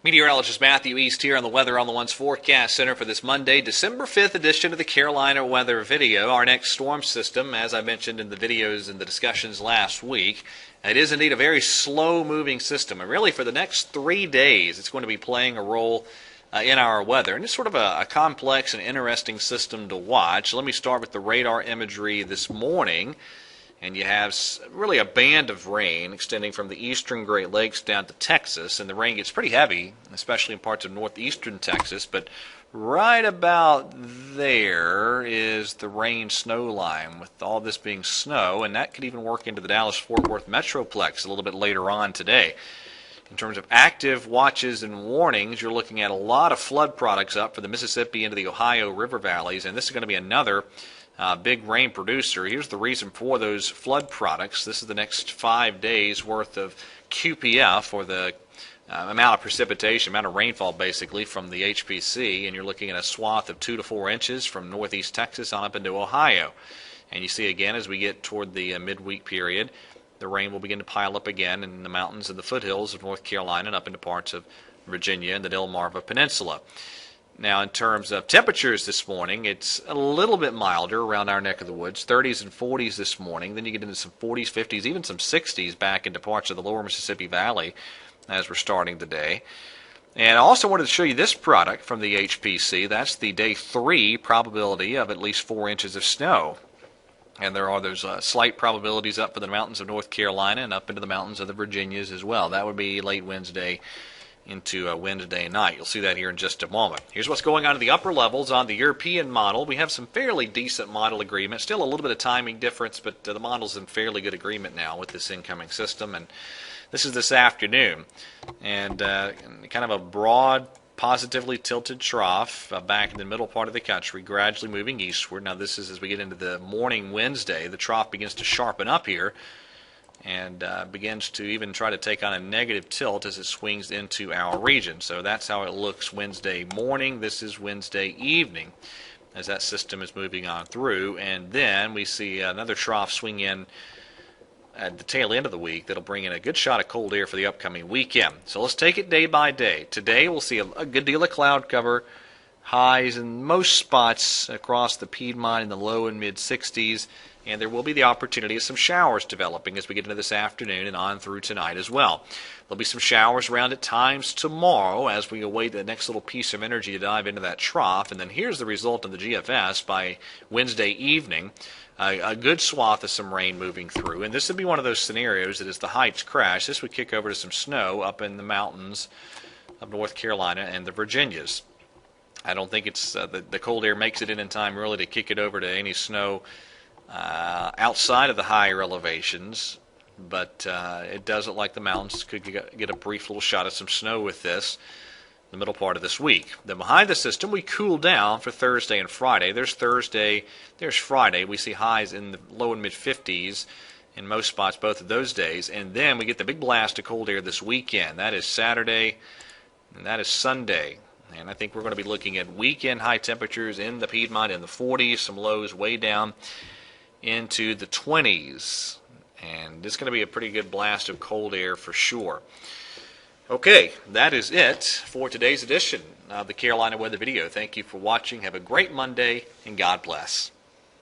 Meteorologist Matthew East here on the Weather on the One's Forecast Center for this Monday, December 5th edition of the Carolina Weather Video. Our next storm system, as I mentioned in the videos and the discussions last week, it is indeed a very slow-moving system. And really for the next 3 days, it's going to be playing a role in our weather. And it's sort of a complex and interesting system to watch. Let me start with the radar imagery this morning. And you have really a band of rain extending from the eastern Great Lakes down to Texas. And the rain gets pretty heavy, especially in parts of northeastern Texas. But right about there is the rain-snow line, with all this being snow. And that could even work into the Dallas-Fort Worth Metroplex a little bit later on today. In terms of active watches and warnings, you're looking at a lot of flood products up for the Mississippi into the Ohio River valleys. And this is going to be another big rain producer. Here's the reason for those flood products. This is the next 5 days worth of QPF, or the amount of precipitation, amount of rainfall basically from the HPC, and you're looking at a swath of 2 to 4 inches from northeast Texas on up into Ohio. And you see again as we get toward the midweek period, the rain will begin to pile up again in the mountains and the foothills of North Carolina and up into parts of Virginia and the Delmarva Peninsula. Now, in terms of temperatures this morning, it's a little bit milder around our neck of the woods, 30s and 40s this morning. Then you get into some 40s, 50s, even some 60s back into parts of the lower Mississippi Valley as we're starting the day. And I also wanted to show you this product from the HPC. That's the day 3 probability of at least 4 inches of snow. And there are those slight probabilities up for the mountains of North Carolina and up into the mountains of the Virginias as well. That would be late Wednesday into Wednesday night. You'll see that here in just a moment. Here's what's going on in the upper levels on the European model. We have some fairly decent model agreement. Still a little bit of timing difference, but the model's in fairly good agreement now with this incoming system. And this is this afternoon. And kind of a broad, positively tilted trough back in the middle part of the country, gradually moving eastward. Now this is as we get into the morning Wednesday. The trough begins to sharpen up here and begins to even try to take on a negative tilt as it swings into our region. So that's how it looks Wednesday morning. This is Wednesday evening as that system is moving on through. And then we see another trough swing in at the tail end of the week that'll bring in a good shot of cold air for the upcoming weekend. So let's take it day by day. Today we'll see a good deal of cloud cover, highs in most spots across the Piedmont in the low and mid 60s. And there will be the opportunity of some showers developing as we get into this afternoon and on through tonight as well. There'll be some showers around at times tomorrow as we await the next little piece of energy to dive into that trough. And then here's the result of the GFS by Wednesday evening. A good swath of some rain moving through. And this would be one of those scenarios that as the heights crash, this would kick over to some snow up in the mountains of North Carolina and the Virginias. I don't think it's the cold air makes it in time really to kick it over to any snow outside of the higher elevations, but it does look like the mountains could get a brief little shot of some snow with this in the middle part of this week. Then behind the system, we cool down for Thursday and Friday. There's Thursday, there's Friday. We see highs in the low and mid 50s in most spots both of those days, and then we get the big blast of cold air this weekend. That is Saturday, and that is Sunday. And I think we're going to be looking at weekend high temperatures in the Piedmont in the 40s, some lows way down into the 20s, and it's going to be a pretty good blast of cold air for sure. Okay, that is it for today's edition of the Carolina Weather Video. Thank you for watching. Have a great Monday, and God bless.